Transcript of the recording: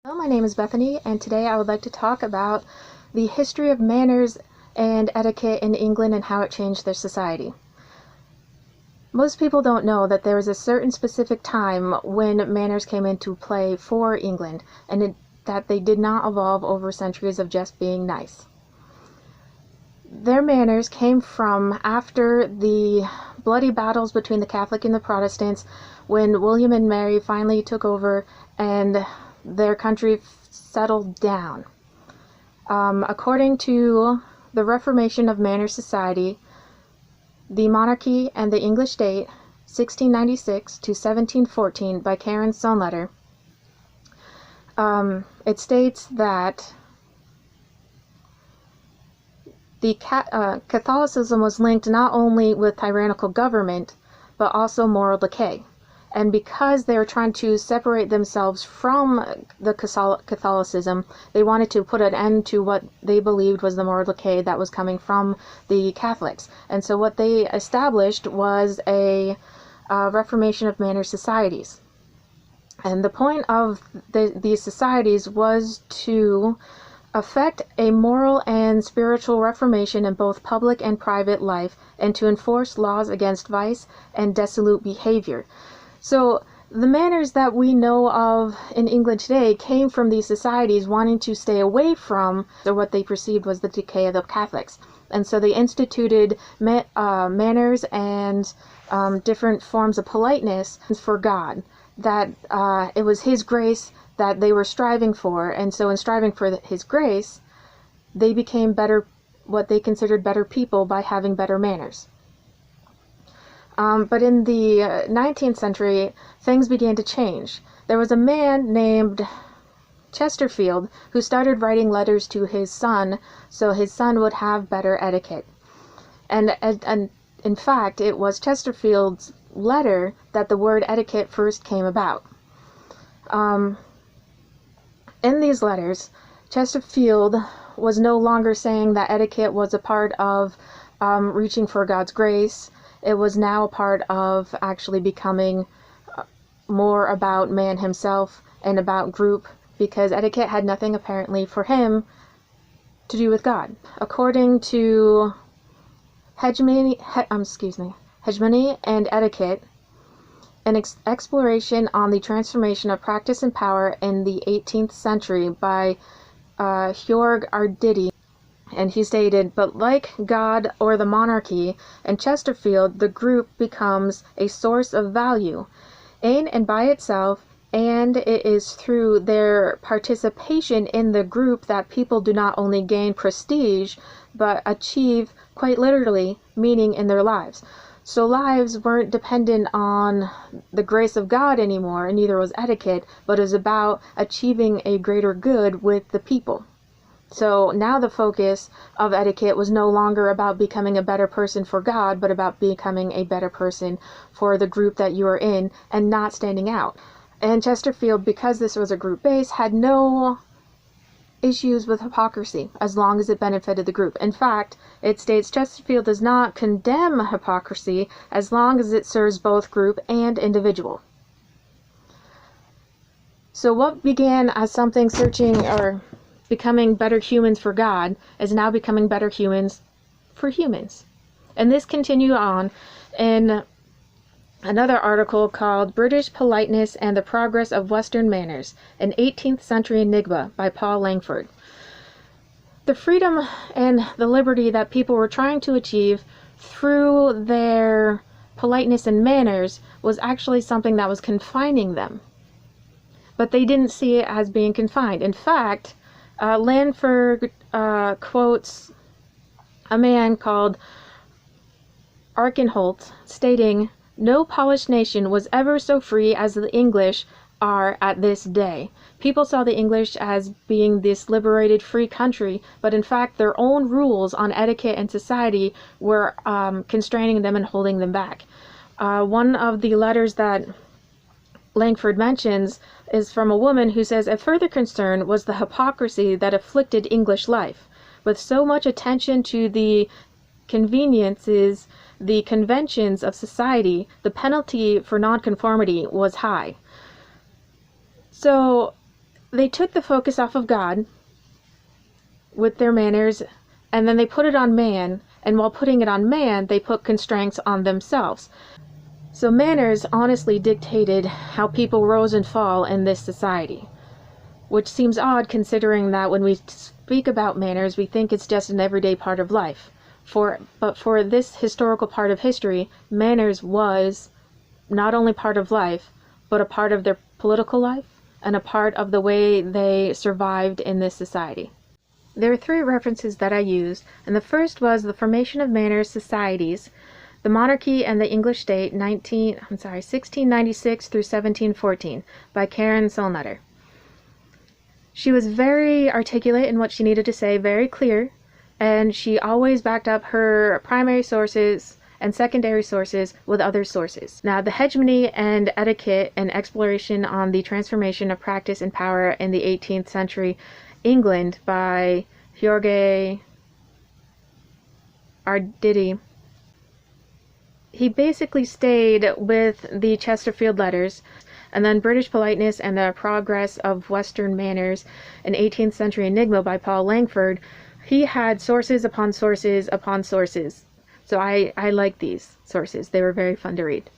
Hello, my name is Bethany, and today I would like to talk about the history of manners and etiquette in England and how it changed their society. Most people don't know that there was a certain specific time when manners came into play for England, and that they did not evolve over centuries of just being nice. Their manners came from after the bloody battles between the Catholic and the Protestants, when William and Mary finally took over and their country settled down. According to the Reformation of Manners Society, the Monarchy and the English State, 1696 to 1714, by Karen Sonletter, it states that the Catholicism was linked not only with tyrannical government, but also moral decay. And because they were trying to separate themselves from the Catholicism, they wanted to put an end to what they believed was the moral decay that was coming from the Catholics. And so what they established was a reformation of manners societies. And the point of these societies was to effect a moral and spiritual reformation in both public and private life, and to enforce laws against vice and dissolute behavior. So the manners that we know of in England today came from these societies wanting to stay away from what they perceived was the decay of the Catholics. And so they instituted manners and different forms of politeness for God, that it was His grace that they were striving for. And so in striving for His grace, they became better, what they considered better people, by having better manners. But in the 19th century, things began to change. There was a man named Chesterfield who started writing letters to his son so his son would have better etiquette. And in fact, it was Chesterfield's letter that the word etiquette first came about. In these letters, Chesterfield was no longer saying that etiquette was a part of reaching for God's grace. It was now a part of actually becoming more about man himself and about group, because etiquette had nothing apparently for him to do with God. According to Hegemony and Etiquette, an exploration on the transformation of practice and power in the 18th century by Georg Arditi. And he stated, "But like God or the monarchy and Chesterfield, the group becomes a source of value in and by itself, and it is through their participation in the group that people do not only gain prestige, but achieve, quite literally, meaning in their lives." So lives weren't dependent on the grace of God anymore, and neither was etiquette, but it was about achieving a greater good with the people. So now the focus of etiquette was no longer about becoming a better person for God, but about becoming a better person for the group that you are in and not standing out. And Chesterfield, because this was a group base, had no issues with hypocrisy as long as it benefited the group. In fact, it states Chesterfield does not condemn hypocrisy as long as it serves both group and individual. So what began as something searching or becoming better humans for God is now becoming better humans for humans. And this continued on in another article called British Politeness and the Progress of Western Manners, an 18th Century Enigma by Paul Langford. The freedom and the liberty that people were trying to achieve through their politeness and manners was actually something that was confining them. But they didn't see it as being confined. In fact, Langford quotes a man called Archenholt, stating, "No polished nation was ever so free as the English are at this day." People saw the English as being this liberated, free country, but in fact their own rules on etiquette and society were constraining them and holding them back. One of the letters that Langford mentions is from a woman who says, "A further concern was the hypocrisy that afflicted English life. With so much attention to the conveniences, the conventions of society, the penalty for nonconformity was high." So they took the focus off of God with their manners, and then they put it on man, and while putting it on man, they put constraints on themselves. So manners honestly dictated how people rose and fall in this society, which seems odd considering that when we speak about manners, we think it's just an everyday part of life. But for this historical part of history, manners was not only part of life, but a part of their political life and a part of the way they survived in this society. There are 3 references that I used, and the first was The Formation of Manners Societies, The Monarchy and the English State, 1696 through 1714, by Karen Solnutter. She was very articulate in what she needed to say, very clear, and she always backed up her primary sources and secondary sources with other sources. Now, The Hegemony and Etiquette, an exploration on the transformation of practice and power in the 18th century England by Jorge Arditi. He basically stayed with the Chesterfield Letters, and then British Politeness and the Progress of Western Manners, an 18th century enigma by Paul Langford. He had sources upon sources upon sources. So I like these sources. They were very fun to read.